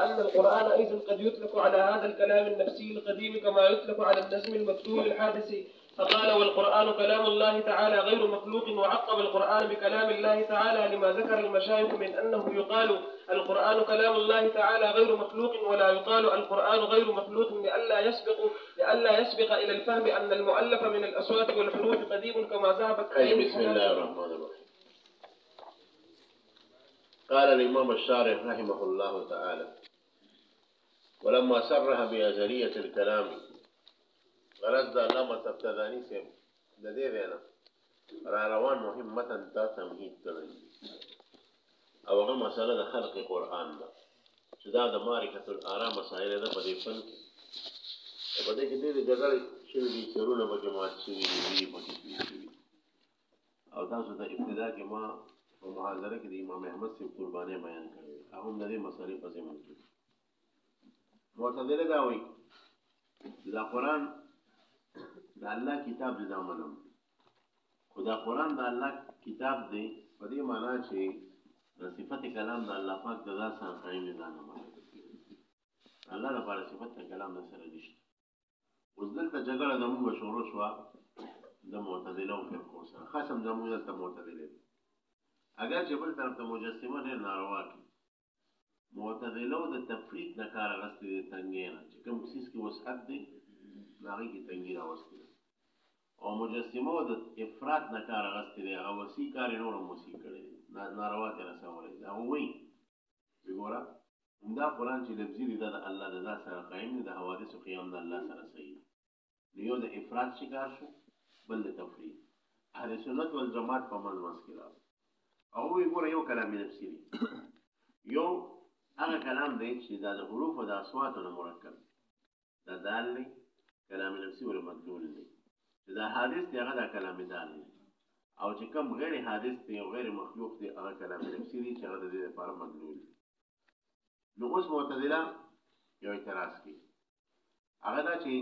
أن القرآن أيضا قد يطلق على هذا الكلام النفسي القديم كما يطلق على النظم المكتوب الحادث. فقال: والقرآن كلام الله تعالى غير مخلوق، وعقب القرآن بكلام الله تعالى لما ذكر المشايخ من أنه يقال القرآن كلام الله تعالى غير مخلوق ولا يقال القرآن غير مخلوق لئلا يسبق إلى الفهم أن المؤلف من الأصوات والحروف قديم كما ذهبت إليه. بسم الله الرحمن الرحيم. قال الإمام الشارح رحمه الله تعالى: ولما سرها بأزلية الكلام غرض علامة ابتداني سے لديه دینا راروان مهمة تا تمهید کرن او هغه مسألة د خلق قرآن دا چې دا د معرفة الآراء مسائل ده په دې فن کې په دې کې ډېرې جګړې شوي دي، سرونه به جماعت شوي دي پکې او تاسو ته ابتدا کې ما په محاضره کې د امام احمد صاحب قرباني بیان کړې هغه هم د دې مسئلې په ضمن کې معتزله دا وایي چې دا قرآن د الله کتاب دی، دا منم، خو دا قرآن د الله کتاب دی په دې معنا چې د صفت کلام د الله پاک د ذات سره قایم دی، دا نه معنی الله لپاره صفت کلام نه سره نشته. اوس دلته جګړه زموږ شروع شوه د معتزله او فرقو سره، خاصم زموږ دلته معتزله دي. اگر چې بل طرف ته مجسمه ډېر ناروا کړي، معتزله د تفریط نه کار اخیستی دی، تنګۍ نه چې کوم څیز کې وسعت دی د هغې کې تنګي راوستې ده، او مجسمه د افراط نه کار اخیستی دی، هغه وسیع کار یې نور هم وسیع کړی دی، ناروا ته رسولی دی. هغه وایي چې ګوره همدا قرآن چې لفظي دی دا د الله د ذات سره قایم دی، د حوادثو قیام د الله سره صحیح دی. نو یو د افراط شکار شو، بل د تفریط. اهل سنت والجماعت په منځ کې راغلل. هغه وایي ګوره یو کلام نفسي دی، یو هغه کلام دی چې دا د حروف او د اصواتو نه مرکب دا دال دی، کلام نفسي ول مدلول دی، چې دا حادث دی هغه دا کلام دال دی، او چې کوم غیر حادث دی او غیر مخلوق دی هغه کلام نفسي دی چې هغه د دې لپاره مدلول دی. نو اوس معتزله یو اعتراض کوي، هغه دا چې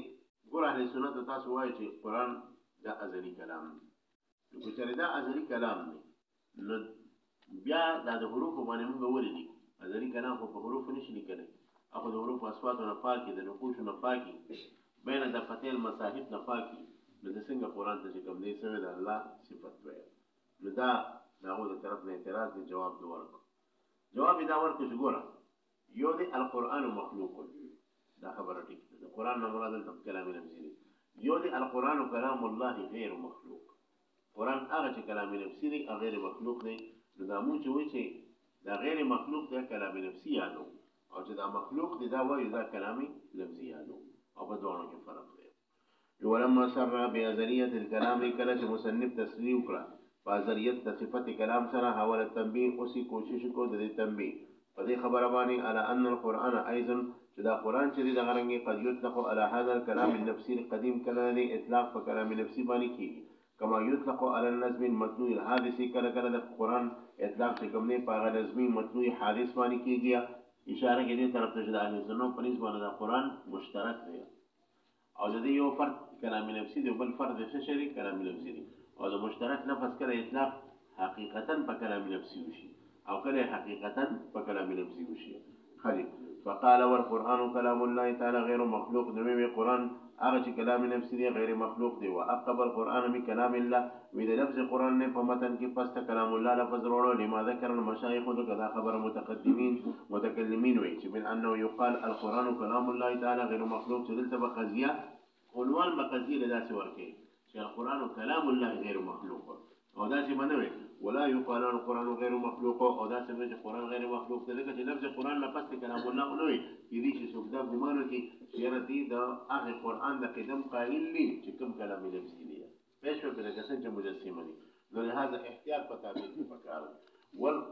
ګوره اهل سنت تاسو وایي چې قرآن دا ازلي کلام دی، نو که چېرې دا ازلي کلام دی نو بیا دا د حروفو باندې موږ ولې لیکو؟ ازلي کلام خو په حروفو نشي لیکلی، هغه د حروفو اصواتو نه پاکي، د نقوشو نه پاکي، بین دفتې المصاحف نه پاکي، نو د څنګه قرآن ته چې کوم دی سوی د الله صفت ویل؟ نو دا د هغو د طرف نه اعتراض دی. جواب دې ورکړو، جواب یې دا ورکړو چې ګوره یو دی القرآن مخلوق، دا خبره ټیک ده، د قرآن نه مراد دلته کلام نفسي دی. یو دی القرآن کلام الله غیر مخلوق، قرآن هغه چې کلام نفسي دی هغه غیر مخلوق دی. نو دا مونږ چې وایي چې دا غیر مخلوق دی کلام نفسي یادو، او چې دا مخلوق دی دا وایي دا کلام لفظي یادو، او په دواړو کې فرق دی. ولما سر بأزلية الكلام کله چې مصنف تصریح وکړه په ازلیت د صفت کلام سره، حواله تنبیه اوسې کوشش کو د دې تنبیه په دې خبره باندې على ان القرآن ايضا چې دا قرآن چې دا غرنګي قد يطلق على هذا الكلام النفسي القديم، کله دې اطلاق په کلام نفسي باندې کیږي، کما يطلق على النظم المتلو الحادث، کله کله د قرآن اطلاق چې کوم نه په هغه نظمي متلو حادث باندې کیږي. اشاره کې دې طرف ته چې د اهل سنت په نسبت باندې دا قرآن مشترک دی، او د دې یو فرد کلام نفسي دی، بل فرد څه شي کلام لفظي دی، او د مشترک لفظ کله اطلاق حقیقتا په کلام نفسي وشي او کله حقیقتا په کلام لفظي وشي. خلیل فقال والقرآن كلام الله تعالى غير مخلوق، نوې قرآن هغه چې کلام نفسي دی غیر مخلوق دی. وعقب القرآن بكلام الله، وې د لفظ قرآن نه په متن کې پس کلام الله لفظ وروړو. لما ذكر المشايخ دا خبر متکلمین وایي چې من انه يقال القرآن كلام الله تعالى غیر مخلوق، چې دلته به قضیه عنوان به قضیه له داسې ورکوي چې القرآن كلام الله غیر مخلوق، او داسې به نه وي ولا يقال القرآن غیر مخلوق، او داسې به چې قرآن غیر مخلوق دی، ځکه چې لفظ قرآن نه پس کلام الله نه وي. کېدای شي څوک دا ګمان وکړي چې یاره دې د هغې قرآن د قدم قایل دي چې کوم کلام لفظي دی، پوه شوې که لکه څنګه چې مجسمه دي. نو لهذا احتیاط په تعبیر کې پکار دی.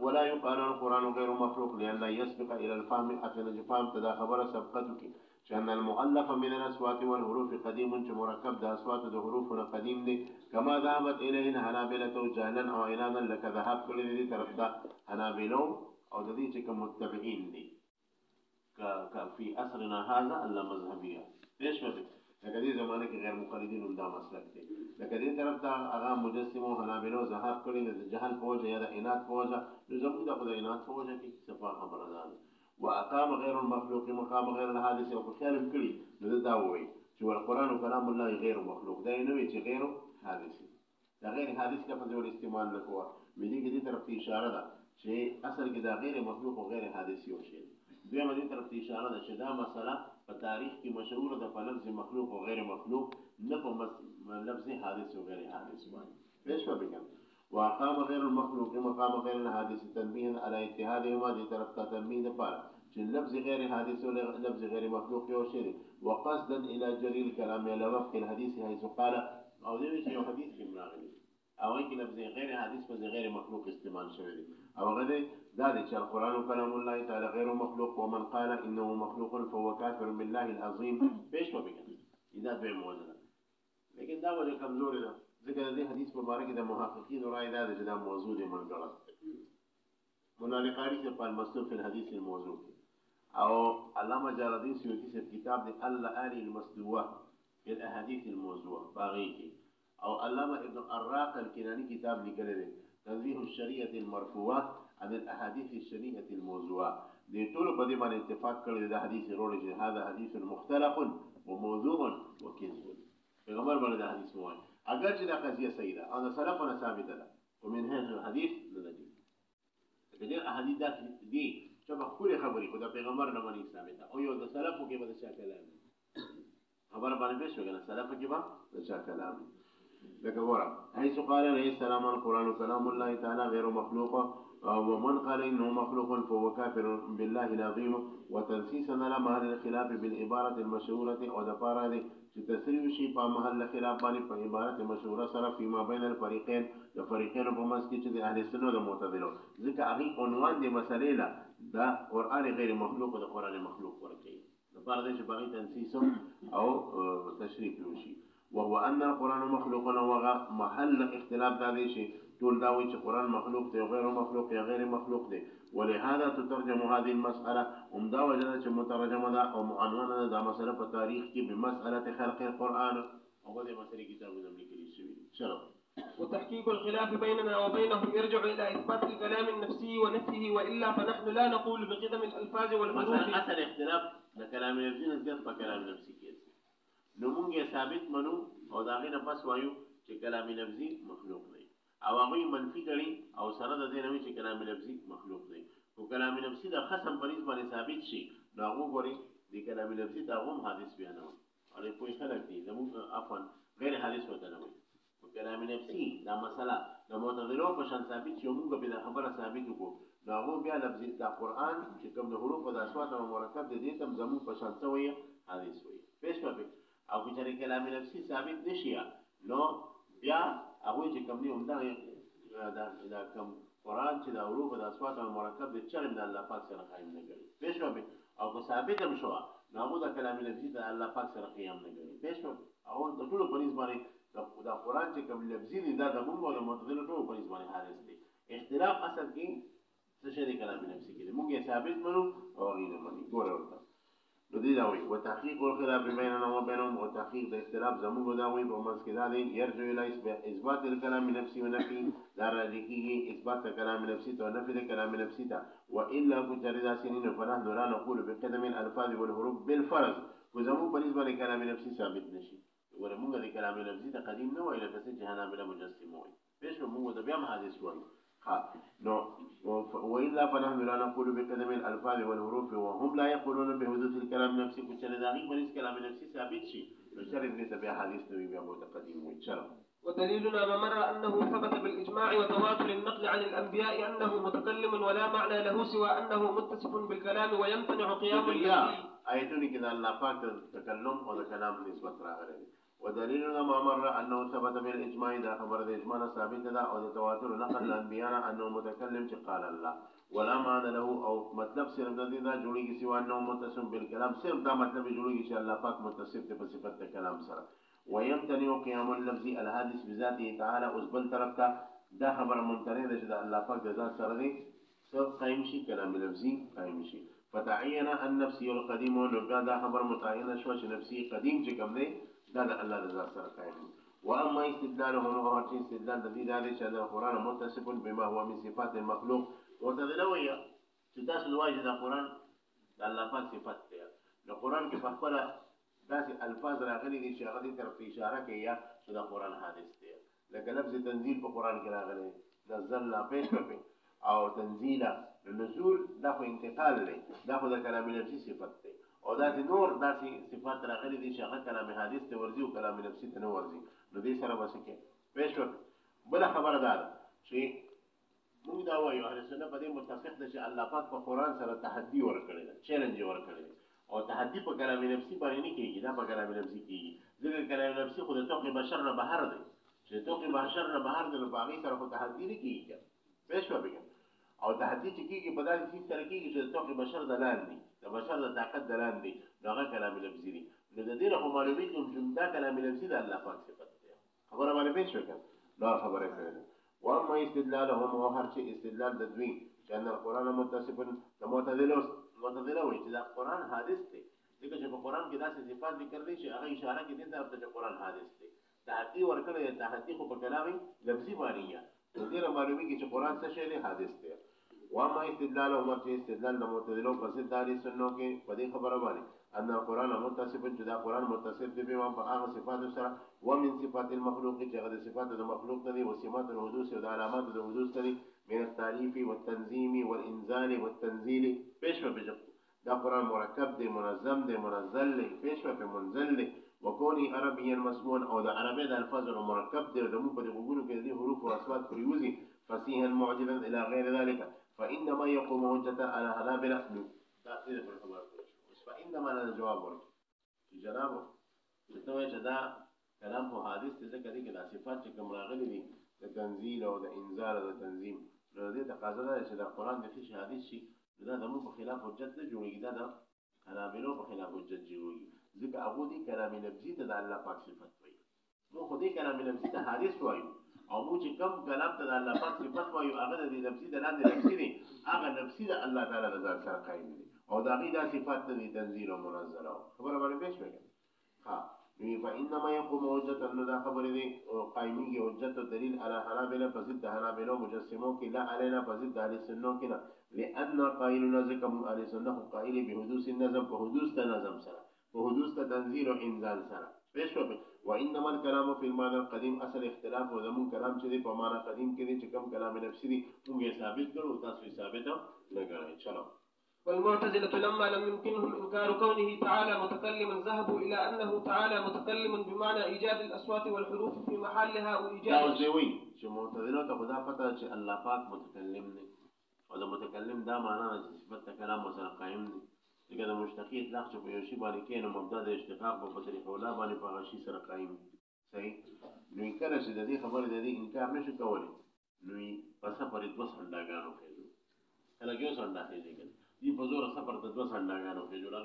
ولا يقال القرآن غیر مخلوق لئلا يسبق الى الفهم، اصل چې فهم ته دا خبره سبقت وکړي چې ان المؤلف من الاصوات والحروف قديم، چې مرکب د اصوات د حروف نه قدیم دی. کما ذهبت الیه الحنابلة جهلا او عنادا، لکه ذهاب کړي دي طرف ته حنابلو او د دې چې کوم متبعین دي فی عصرنا هذا اللامذهبیه، پوه شوې؟ لکه دې زمانه کې غیر مقلدین هم دا مسلک دی، لکه دې طرف ته هغه مجسمو حنابلو ذهاب کړي د جهل په وجه یا د عناد په وجه. نو زموږ د خدای عناد په وجه کې صفا خبره ده. واقام غير المخلوق مقام غير الحادث او خیال کړي نو دا وایي چې القرآن كلام الله غیر مخلوق دا نه وي چې غیر حادث دا غیر حادث لفظ ول استعمال نکوه ملي کې دې طرف ته اشاره ده چې اصل کې دا غیر مخلوق او غیر حادث یو شی دوی مدې طرف ته اشاره ده چې دا مسله په تاریخ کې مشهور ده په لفظ مخلوق او غیر مخلوق نه په لفظ حادث او غیر حادث باندې پېښ وکړم واقام غیر المخلوق مقام غیر الحادث تنبيه على اتحادهما دې طرف ته تنبيه ده پاره چې لفظ غیر حادث او لفظ غیر مخلوق یو شی وقصدا الى جري الكلام الى وفق الحديث حيث قال او دې چې یو حدیث کې راغلی او کې لفظ غیر حادث په غیر مخلوق استعمال شوی دی او غده دا چې القرآن كلام الله تعالى غیر مخلوق ومن قال انه مخلوق فهو كافر بالله العظيم پېښ وکړي دا به موجوده لیکن دا وجه کمزوري ده ځکه دې حدیث مبارک د محققین رائے ده چې دا موضوع دی منګړه مولانا قاری سے په المسلوب فی الحديث الموضوع او علامه جلالدین سیوطی سے کتاب دی الآلی المسلوبه فی الاحاديث الموضوعه باغی کی او علامه ابن الراق الكنانی کتاب لیکل دی تنزیه الشریعه المرفوعه عن الاحاديث الشریعه الموضوعه دې ټول په دې باندې اتفاق کړی د حدیث وروړي چې هذا حدیث مختلف وموضوع وكذب پیغمبر باندې د حدیث موای اگر چې دا قضیه صحیح ده او د سلفونو ثابته ده ومن هذا الحديث لدی دې احادیث دي چې په خپل خبرې خو د پیغمبر نه باندې ثابته او یو د سلفو کې به څه کلام خبر باندې به شوګنه سلفو کې به څه کلام لکه ورا حيث قال عليه السلام القرآن كلام الله تعالى غير مخلوق ومن قال انه مخلوق فهو كافر بالله العظيم وتنسيسا على محل الخلاف بالعباره المشهوره او دپاره دي چې تسریع شي په محل خلاف باندې په عبارت مشهوره سره فيما بين الفريقين د فريقين په منځ کې چې د اهل سنت او معتزله ځکه هغه عنوان دي مسلې لا دا قرآن غیر مخلوق او د قرآن مخلوق ورکړي دپاره دي چې باغی تنسیس او تشریح وشي وهو ان القرآن مخلوق وغا محل اختلاف دا دی شي ټول دا وایي چې قرآن مخلوق دی او غیر مخلوق یا غیر مخلوق دی ولهذا تترجم هذه المسألة دا وجه چې مترجمه ده او معنونه ده مسأله په تاریخ کې بمسألة خلق القرآن او د مسألې کتابونه لیکلي شوی شرط وتحقيق الخلاف بيننا وبينهم يرجع إلى إثبات الكلام النفسي ونفيه وإلا فنحن لا نقول بقدم الألفاظ والحروف مثلا اصل اختلاف د کلام نفسي نسبت په کلام نفسي کې نو موږ ثابت منو او دا غینه پس وایو چې کلام نفسي مخلوق دی او هغه منفي کړي او سره د دې نوې چې کلام نفسي مخلوق دی او کلام نفسي د خصم پریز باندې ثابت شي نو هغه ګوري د کلام نفسي دا هم حدیث بیانوي او په خلک دي زموږ عفوا غیر حدیث وته نه وي او کلام نفسي دا مسله د معتزله په شان ثابت شي موږ به د خبره ثابت وکړو نو هغه بیا لفظ د قرآن چې کوم د حروف او د اصوات او مرکب دي تم زموږ په شان څه وي حدیث وي پېښ وکړي او چې کلام نفسي ثابت نشي نو بیا هغه چې کوم دی همدا دا کوم قرآن چې د حروف او د اصوات او مرکب د چرم د الله پاک سره قائم نه کوي پېښ وکړي او که ثابت هم شو نو هغه د کلام نفسي د الله پاک سره قیام نه کوي پېښ وکړي او د ټول پریز باندې د قرآن چې کوم لفظي دی دا د موږ او د معتزله ټول پریز باندې حادث دی اختلاف اصل کې څه شی دی کلام نفسي کې موږ یې ثابت منو او هغه نه مني ګوره ورته نو دی دا وایي وتحقیق الخلاف بیننا وبینهم وتحقیق د اختلاف زموږ دا وایي په منځ کې دا دی يرجع الى اثبات الكلام النفسي ونفي دا راځي کېږي اثبات کلام نفسي ته نفي د کلام نفسي ته والا كجرد سنين فنحن لا نقول بقدم الالفاظ والحروف بالفرض وزمو په نسبت کلام نفسي ثابت نشي ورموږ د کلام نفسي ته قدیم نه وایي لکه چې حنابلة مجسم وایي پېښ موږ د بیا حدیث وایي نو وإلا فنحن لا نقول بقدم الألفاظ والحروف وهم لا يقولون بحدوث الكلام النفسي كشرداني مريض كلام النفسي ثابت شيء وشرد نسبة حديث نبي بها متقدم ويتشرف ودليلنا ما مر أنه ثبت بالإجماع وتواتر النقل عن الأنبياء أنه متكلم ولا معنى له سوى أنه متصف بالكلام ويمتنع قيام الليل آيتوني كذا الله فاك تكلم ولا كلام نسبة راغره ودليلنا ما مر أنه ثبت بالإجماع إذا خبر الإجماع ثابت ذا أو تواتر نقل الأنبياء أنه متكلم قال الله ولا معنى له أو مطلب صرف ذا جوړي سوى أنه متصف بالكلام صرف دا مطلب جوړي چې الله پاک متصف په صفت کلام سره ويمتنع قيام اللفظ الحادث بذاته تعالى أزبل طرف ته دا خبر ممتنع ده چې الله پاک د ذات سره دی سب قائم شي کلام لفظي قائم شي فتعين النفسي القديم ولغا دا خبر متعين شو چې نفسي قديم چې کوم دی دا الله د ذات سره قائم دی واما استدلالهم هو چې استدلال د دې چې القرآن متصف بما هو من صفات المخلوق وتدلويه چې تاسو وايي دا قرآن د الله پاک صفت دی. نو قرآن کې په خپله داسې الفاظ راغلي دي چې هغه دې طرف ته اشاره کوي یا چې دا قرآن حادث دی. لکه لفظ تنزیل په قرآن کې راغلی نزلنا پیش کړی او تنزیلا نزول دا خو انتقال دی، دا خو د کلام نفسي صفت دی. او داسې نور داسې صفات راغلي دي چې هغه کلام حادث ته ورځي او کلام نفسي ته نه ورځي. نو دې سره به څه کوي پیش کړی. بله خبره دا ده چې موږ دا وایو اهل سنت په دې متفق ده چې الله پاک په قرآن سره تحدي ورکړی ده، چیلنج یې ورکړی ده. او تحدي په کلام نفسي باندې نه کېږي، دا په کلام نفسي کېږي. ځکه کلام نفسي خو د توقع بشر نه بهر دی، چې توقع بشر نه بهر دی نو په هغې سره خو تحدي نه کېږي. پوه شوه بګم. او تحدي چې کېږي په داسې څیز سره کېږي چې د توقع بشر د لاندې د بشر د طاقت د لاندې نو هغه کلام نفسي دی. نو د دې نه خو معلومېږي چې دا کلام نفسي د الله پاک صفت دی. خبره باندې پوه شوه که دا خبره کړې ده. واما استدلالهم او هر شي استدلال د دوی چې ان القرآن متصف د معتزله وایي چې دا قرآن حادث دی. ځکه چې په قرآن کې داسې صفات ذکر دي چې هغه اشاره کوي دې طرف ته چې قرآن حادث دی. تحدي ورکړی دی، تحدي خو په کلام لفظي باندې یا نو دې نه معلومېږي چې قرآن څه شی دی حادث دی. واما استدلالهم هر شي استدلال د معتزلو په ضد اهل سنت کې په دې خبره باندې ان القرآن متصف چې دا قرآن متصف دی بما په هغه صفاتو سره ومن صفات المخلوق چې هغه د صفات د مخلوق نه دي او صفات الحدوث او د علامات د حدوث نه دي من التعریف والتنظیم والانزال والتنزیل. پیشوا بجب دا قرآن مرکب دی، منظم دی، منزل دی، پیشوا په منزل دی. وکونی عربیا مسمون او د عربی د الفاظ مرکب دی او د موږ په دې غوږونو کې د حروف او اصوات پرېوځي فصیحا معجزا الى غیر ذلك فانما يقوم حجة على حنابلة. دا دې په خبره فإنما له جواب ورکړي چې جناب چې ته وایې چې دا کلام خو حادث دی ځکه دې کې دا صفات چې کوم راغلي دي د تنزیل او د انزال او د تنظیم نو د دې تقاضا ده چې دا قرآن د ښه حادث شي دا زموږ په خلاف حجت نه جوړېږي، دا د حنابلو په خلاف حجت جوړېږي ځکه هغو دې کلام لفظي ته د الله پاک صفت وایي. موږ خو دې کلام لفظي ته حادث وایو او موږ چې کوم کلام ته د الله پاک صفت وایو هغه د دې لفظي د لاندې لفظي دی، هغه لفظي د الله تعالی د ذات سره قایم دی او دا غي دا صفات دي تنزيل او منزل او خبره باندې پېښ وکړه. ها نو فإنما يقوم حجة انه دا خبره دي قائمي حجت دلیل على حنابلة فزد حنابلة مجسمو کې لا علينا فزد اهل سنت کې لأن قائلنا ذکر اهل سنت قائل بحدوث النظم بحدوث النظم سره بحدوث تنزيل او انزال سره پېښ وکړه. وانما الكلام في المعنى القديم اصل اختلاف او زمون کلام چې په معنا قدیم کې دي چې کوم کلام نفسي دي موږ ثابت کړو تاسو ثابت نه کړئ. چلو والمعتزلة لما لم يمكنهم إنكار كونه تعالى متكلما ذهبوا إلى أنه تعالى متكلم بمعنى إيجاد الأصوات والحروف في محلها وإيجاد داوزوي چې معتزله ته خدا پته چې الله پاک متکلم دی او د متکلم دا معنا چې صفت کلام سره قائم دی ځکه د مشتقي اطلاق چې په یو شی باندې کې نو مبدا د اشتقاق په طریقه ولا باندې په غشي سره قائم دی. صحیح نو کله چې د دې خبره د دې انکار نشو کولی نو پس پر د وس انډاګانو خېلو کله یو څنډه خېږي دی په زور سفر د 2 سنداګانو کې جوړه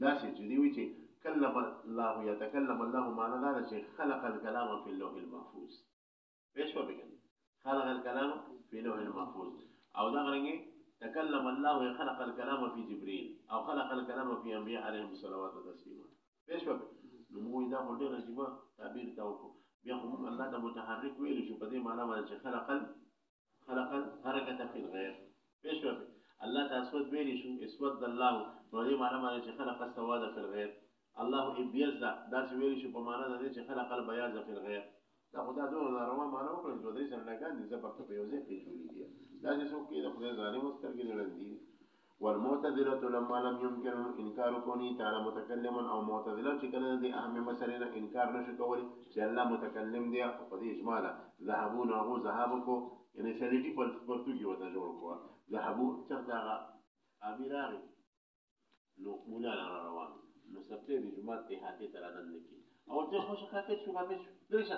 داسې چې دی وی چې کلم الله يتكلم الله معنا دا چې خلق الكلام في اللوح المحفوظ. پېښ وکړي خلق الكلام في اللوح المحفوظ او دا غرنګي تكلم الله خلق الكلام في جبريل او خلق الكلام في انبياء عليهم الصلوات والتسليم. پېښ وکړي نو موږ دا په ډېر عجیب تعبیر تاو بیا هم الله د متحرک ویل شو په دې معنا باندې چې خلق الحركه في الغير. پېښ وکړي الله تاسود ویلی شو اسود الله نو دې معنا باندې چې خلق السواد في الغير الله ابيض دا ویلی شو په معنا ده چې خلق البياض في الغير. دا خدای دوه ناروا معنا وکړي چې دوی سره لګان دي زبر ته په یو ځای کې جوړي دي دا چې څوک کې د خدای ظالم سترګې لندي. والمعتزله لما لم يمكن انكار كونه تعالى متكلما او معتزله چې کله د اهم مسلې نه انکار نشي کولی چې الله متکلم دی په دې اجماع ذهبون او ذهابکو یعنی سلیټي په پرتو کې وته جوړ کوه ذهبوا چرته اميراري نو مولا روان نو سبته د جمعه ته هاتي تر اذن کی او ته خوش خافت شو باندې درشه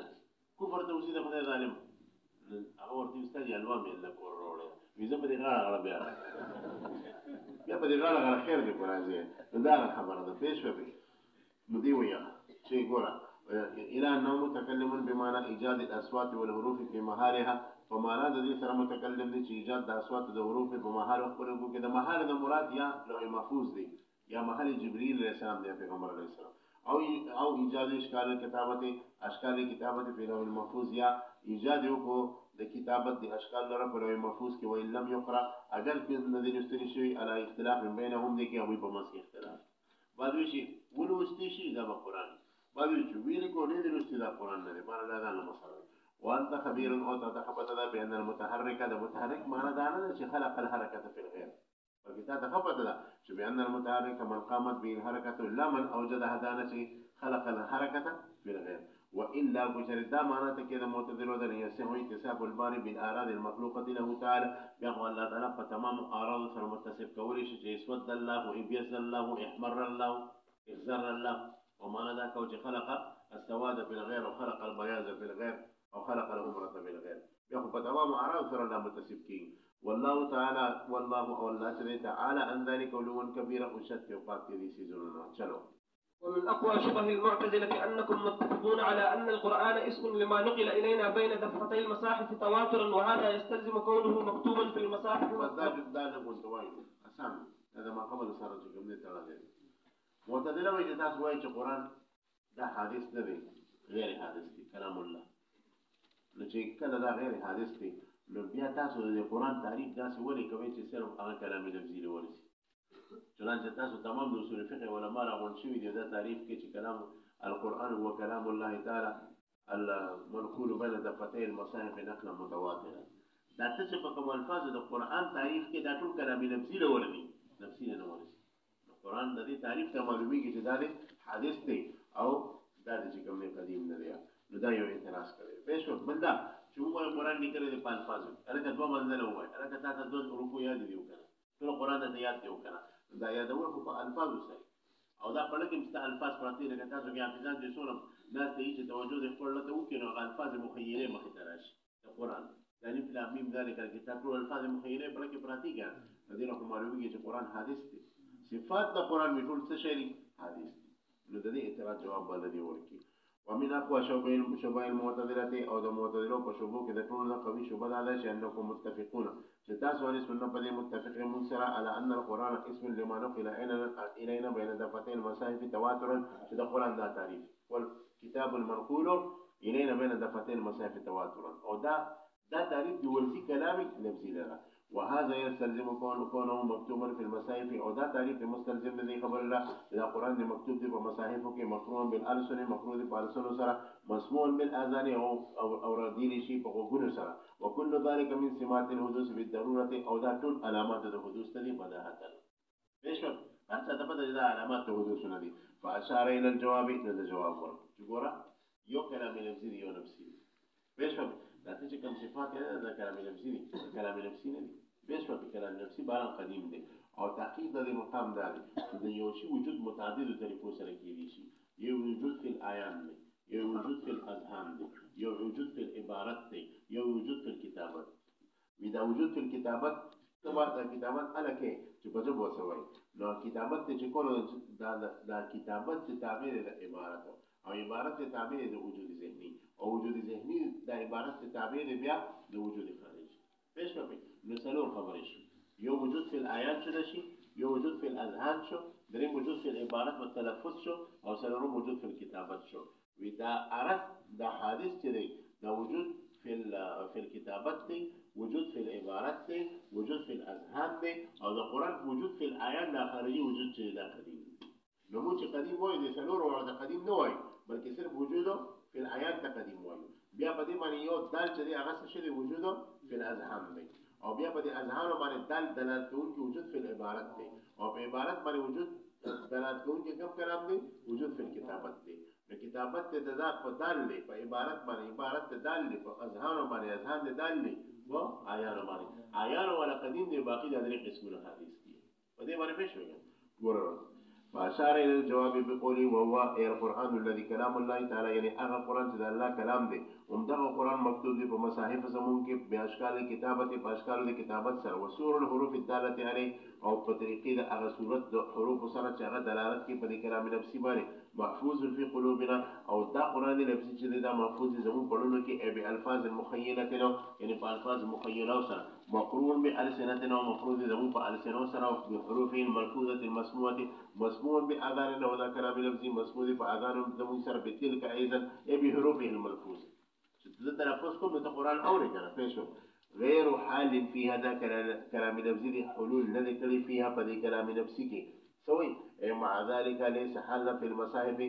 کفر ته وسیده خدای ظالم هغه ورته استاد یالوا مې الله کور وروړي ویزه په دې غاړه بیا په دې غاړه خیر دی قرآن دا خبره ده پېښ وي نو دی ویا چې ګوره الى انه متكلم بمعنى ايجاد الاصوات والحروف في محلها فمعنى د دې سره متکلم دی چې ایجاد د اصوات د حروف په محل خپلو کې د محل د مراد یا لوح محفوظ دی یا محل جبريل علیہ السلام دی پیغمبر علیہ السلام او ایجاد اشکال کتابت په لوح المحفوظ یا ایجاد یو کو لكتابة أشكال لرب ولو محفوظ وإن لم يقرأ أجل في الذين يستري على اختلاف بينهم ذيك أبوي بمسك اختلاف بعد شيء ولو استشي ذا القرآن بعد شيء ويلي كوني ذي استدى القرآن نبي ما لا ذا المصدر وأنت خبير أو تتخبط ذا بأن المتحرك هذا متحرك ما لا ذا شيء خلق الحركة في الغير فكتاب تخبط ذا شو بأن المتحرك من قامت به الحركة لا من أوجد هذا شيء خلق الحركة في الغير وإلا بشر دا معناته كده معتدل ودن يسهو اكتساب الباري بالآراض المخلوقة له تعالى بيقوى الله تعالى فتمام أعراض سر متسب كوليش يسود الله إبيز الله إحمر الله إخزر الله ومعنى ذاك وجه خلق السواد في الغير وخلق البياض في الغير أو خلق الأمرة في الغير بيقوى فتمام أعراض سر الله متسب كي والله تعالى والله أو الله تعالى عن ذلك علوا كبيرا وشت وقات ذي سيزوننا شلو. ومن أقوى شبه المعتزلة أنكم متفقون على أن القرآن اسم لما نقل إلينا بين دفتي المصاحف تواترا وهذا يستلزم كونه مكتوبا في المصاحف. هذا ما قبل صار من الثلاثين. معتزلة وجدت سوية القرآن ده حديث نبي غير حديث كلام الله. لكن كذا ده غير حديث لبيا تاسو القرآن تعريف ده سوى كمان تسير على كلام النبي ورثي. چنانچه تاسو تمام د اصول فقه علماء راغون شوي دي دا تعریف کې چې کلام القرآن هو كلام الله تعالى المنقول بين دفتي المصاحف نقلا متواترا دا څه په کوم الفاظ د قرآن تعریف کې دا ټول کلام نفسي له ورني نفسي نه ورسي القرآن د دې تعریف ته معلومیږي چې دا د حدیث دی او دا د کوم قدیم نه دی نو دا یو اعتراض کوي پېښو بندا چې موږ قرآن لیکل دي په الفاظو هغه دوه منځله وایي هغه تاسو دوه رکوع یاد دی وکړه ټول قرآن د یاد دی وکړه دا یادول خو په الفاظو سره او دا په لکه چې الفاظ پراته لکه تاسو کې حافظان دي سورم ناس ته چې توجه دې خپل ته وکړي نو الفاظ مخیره مخې ته راشي د قرآن د الف لام میم ذلک الکتاب ټول الفاظ مخیره په لکه پراته کې د دې نو معلومیږي چې قرآن حدیث دی صفات د قرآن می ټول څه شی حدیث نو د دې اعتراض جواب باندې ورکی ومن اقوى شبه المعتزلة او د معتزله په شبو کې د ټول قوي شبه ده چې انکم متفقون چې تاسو ولې سنت په دې متفقین منصرا على ان القرآن اسم لما نقل الينا بين دفتي المصاحف تواترا چې د قرآن دا تعریف والكتاب المنقول الينا بين دفتي المصاحف تواترا او دا تعریف دی ورثي کلامي لفظي لرا وهذا يستلزم كونه مكتوبا في المصاحف او دا تعریف مستلزم دی خبر الله دا قرآن دی مکتوب دی په مصاحفو کې مقرون بالالسن مقرون بالالسن سره مسموع بالاذان او ردیل شي په غوږونو سره وكل ذلك من سمات الحدوث بالضروره او دا ټول علامات د حدوث ته دي بداهت بشو انت تبدا دا علامات حدوث نه دي فاشار الى الجواب الى الجواب ورغورا یو کلام لفظي یو نفسي بشو دا چې کوم صفات دا کلام لفظي دي کلام لفظي نه دي بشو کلام لفظي باران قدیم دي او تحقیق د مقام دا دي د یو شی وجود متعدد طریقو سره کیږي شي یو وجود فی الایان دي یو وجود فی الاذهان دي یو وجود فی العبارت دي یو وجود فی الكتابت ودا وجود فی الكتابت تبع د کتابت الکه چې په ځو وسوي نو کتابت چې کولو دا کتابت چې تعبیر د عبارت او عبارت تعبیر د وجود ذهنی او وجود ذهنی د عبارت تعبیر بیا د وجود خارجي پېښه وي نو څلور خبرې شي یو وجود فی الآیات شو شي یو وجود فی الاذهان شو دریم وجود فی العبارت و تلفظ شو او څلورم وجود فی الكتابت شو وی دا عرض دا حادث چې دی دا وجود فی الكتابت دی وجود فی العبارت دی وجود فی الاذهان دی او دا قرآن وجود فی الآیات دا خارجي وجود چې دا قدیم نو مو چې قدیم وایي د څلور او دا قدیم نه وایي بلکې صرف وجود فی الآیات ته قدیم وایي بیا په دې باندې یو دال چې دی هغه څه دی وجود فی الاذهان دی او بیا په دې اذهان باندې دال دلالت کوونکی وجود فی العبارت دی او په عبارت باندې وجود دلالت کوونکی کوم کلام دی وجود فی الكتابت دی نو کتابت ته د ذات په دال دی په عبارت باندې عبارت ته دال دی په اذهان باندې اذهان دی دال دی و آیان باندې آیان ولا قدیم دی باقی د درې قسمونه حدیث دي په دې باندې پېښ وګورئ ګورئ فاشار الى الجواب بقوله وهو القرآن الذي كلام الله تعالى يعني هغه قرآن چې الله کلام دی همدغه قرآن مکتوب دی په مصاحف زمون کې په اشکال کتابت په اشکال د کتابت سره وسور الحروف الداله علیه او په طریقې د هغه صورت د حروف سره چې هغه دلالت کوي په کلام نفسي باندې محفوظ فی قلوبنا او دا قرآن نفسي چې دا محفوظ زمون په لونو کې به الفاظ مخیله یعنی په الفاظ مخیله سره مقرون بالسنتنا ومفروض زمون په السنو سره او بحروف ملفوظه المسموعه مسموع بأذان وذا كلام لفظي مسموع بأذان زمون سره بتلك ايضا بحروفه الملفوظه زه تلفظ کوم نو ته قرآن اورې که نه پوه شو غیر حال فيها دا کلام نفسي دي حلول نه دی کړی فيها په دې کلام نفسي کې سوي مع ذلك ليس حل في المصاحف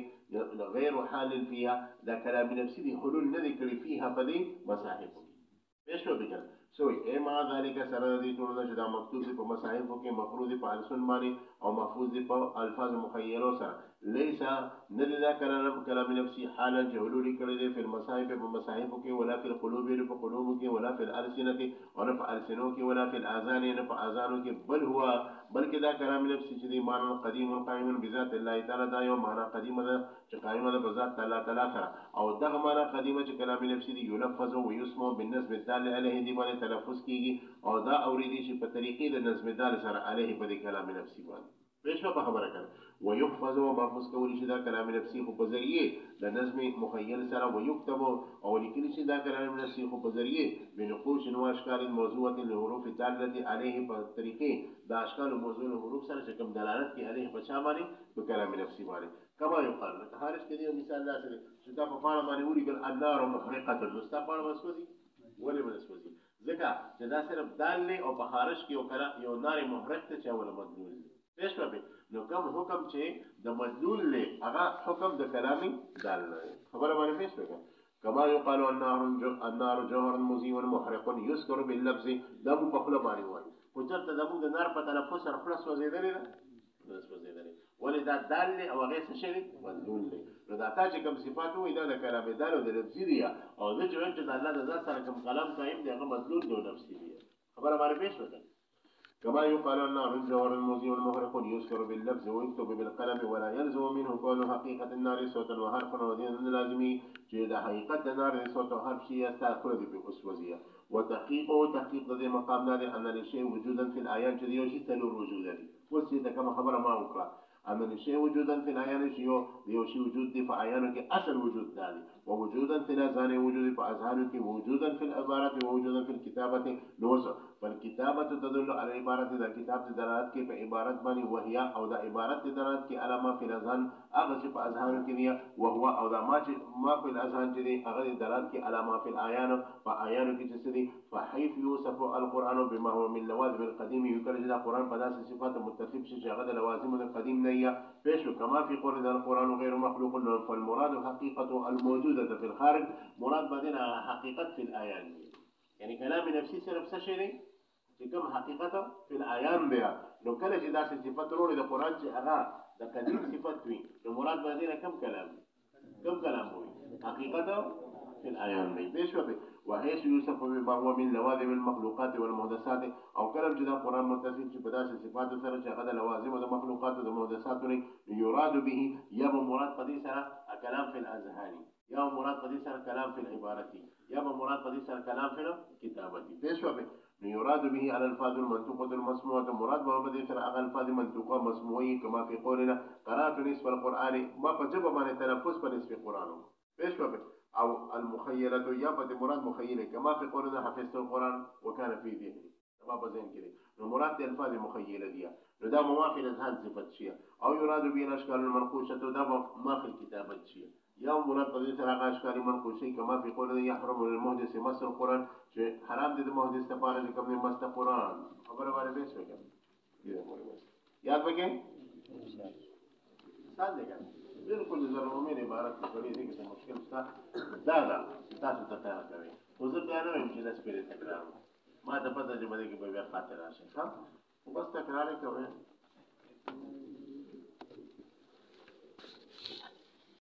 غیر حال فيها دا کلام نفسي دي حلول نه دی کړی فيها په دې مصاحف پوه شو بګر سوي مع ذلك سره دې ټول چې دا مکتوب دي په مصاحفو کې مفروض دي په السن باندې او محفوظ دي په الفاظ مخیرو سره ليس ندى كلام نفسي حالا جهلول كرده في المصاحف بمصاحفك ولا في القلوب في قلوبك ولا في الألسنة ولا في ألسنوك ولا في الآذان في آذانك بل كذا كلام نفسي جدي معنى قديم قائم بذات الله تعالى دا يوم معنى قديم ده قائم بذات الله تعالى سره او دغه معنى قديمه چې كلام نفسي دي يلفظ ويسمع بالنسبه الدال عليه دي باندې تلفظ کیږي او دا اوریدي چې په طریقې د نظم دال سره عليه په كلام نفسي باندې پېښه په خبره کړه ويحفظ ومحفوظ کولی شي دا کلام نفسي خو په ذریعه د نظم مخیل سره ويكتب او لیکل شي دا کلام نفسي خو په ذریعه بنقوش و اشکال موضوعه الحروف الداله عليه په طریقې د اشکال موضوع الحروف سره چې کوم دلالت کوي عليه په چا باندې په کلام نفسي باندې کما یقال خارج کې دی مثال دا چې دا په پاڼه باندې ولیکل النار محرقه الرستا پاڼه وسوځي ولې وسوځي ځکه چې دا صرف دال او په خارج کې یو نار محرق ته چا ولا مدلول پېښ به نو کوم حکم چې د مدلول له هغه حکم د کلامي دال خبره باندې پېښ وکړه كما يقال النار جوهر مضيء محرق يذكر باللفظ دم په خپل باندې وایي خو چېرته زموږ د نار په تلفظ سره خپله سوځېدلې ده نه سوځېدلې ولې دا دال دی او هغې څه شی دی مدلول دی نو دا تا چې کوم صفات وایي دا د کلامي دال او د لفظي دی او زه چې وایم چې د الله د ذات سره کوم کلام قایم دی هغه مدلول دی او نفسي دی خبره باندې پېښ وکړه كما يقال النار جوهر مضيء محرق يذكر باللفظ ويكتب بالقلم ولا يلزم منه كون حقيقة النار صوتا وحرفا ودين لازمي جد حقيقة النار صوت وحرف شيء يستأخذ بأسوزية وتحقيقه تحقيق ذي مقام نار أن للشيء وجودا في الآيات جدي وشي تلور وجودا وسيدة كما خبر ما أقرأ أن للشيء وجودا في الآيات يوشي وجود دي فأعيانك أصل وجود ذلك ووجودا في الأذهان وجود فأذهانك وجودا في العبارة ووجودا في الكتابة نوصل فالكتابة تدل على عبارة ذا كتاب دلالات كي بعبارة بني وهي أو ذا عبارة دلالات كي على ما في الأذهان أغشب أذهانك نية وهو أو ذا ما في الأذهان جدي أغشب دلالات كي على ما في الآيان فآيانك جسدي فحيث يوصف القرآن بما هو من لوازم القديم يكرج القرآن فداس صفات متصف شجاعة لوازم القديم نية فيشو كما في قول القرآن غير مخلوق فالمراد حقيقة الموجودة في الخارج مراد بعدين حقيقة في الآيان يعني كلام نفسي صرف سشري چې کوم حقیقت په الایان بیا نو کله چې دا صفات وروړي د قران چې هغه د قدیم صفات وي نو مراد باندې کم کلام وي حقیقت په الایان دی بشوبه وحيث يوصف بما هو من لوازم المخلوقات والمحدثات او کلم چې دا قران متصف چې په داسې صفات سره چې هغه د لوازم د مخلوقات او د محدثات نه یراد به یا مراد قدي سره کلام في الاذهان یا مراد قدي سره کلام في العبارات یا مراد قدي سره کلام في الكتابه بشوبه يراد به على الفاظ المنطوقة المسموعة مراد محمد يسرع على الفاظ منطوقة مسموعية كما في قولنا قرأت نصف القرآن ما فجب من التنفس بنصف القرآن ايش او المخيلة يابد مراد مخيلة كما في قولنا حفظت القرآن وكان في ذهني ما بزين كده مراد الفاظ مخيلة دي ده ما في الأذهان صفة شيء او يراد به الأشكال المنقوشة ده ما في الكتابة شيء يوم مراد قضية سراغ أشكال منقوشي كما في قولنا يحرم للمحدث مس القرآن چې حرام دي د محدث لپاره چې کوم نه مست قرآن خبره باندې بیس وکړه یاد وکړئ مثال دی بالکل ضروري نه عبارت کړي دي چې مشکل څه دا تاسو ته کار کوي خو زه بیا نه وایم چې دا سپیریټ تکرار ما ته پته چې باندې کې به بیا خاطر راشي ها بس تکرار کوي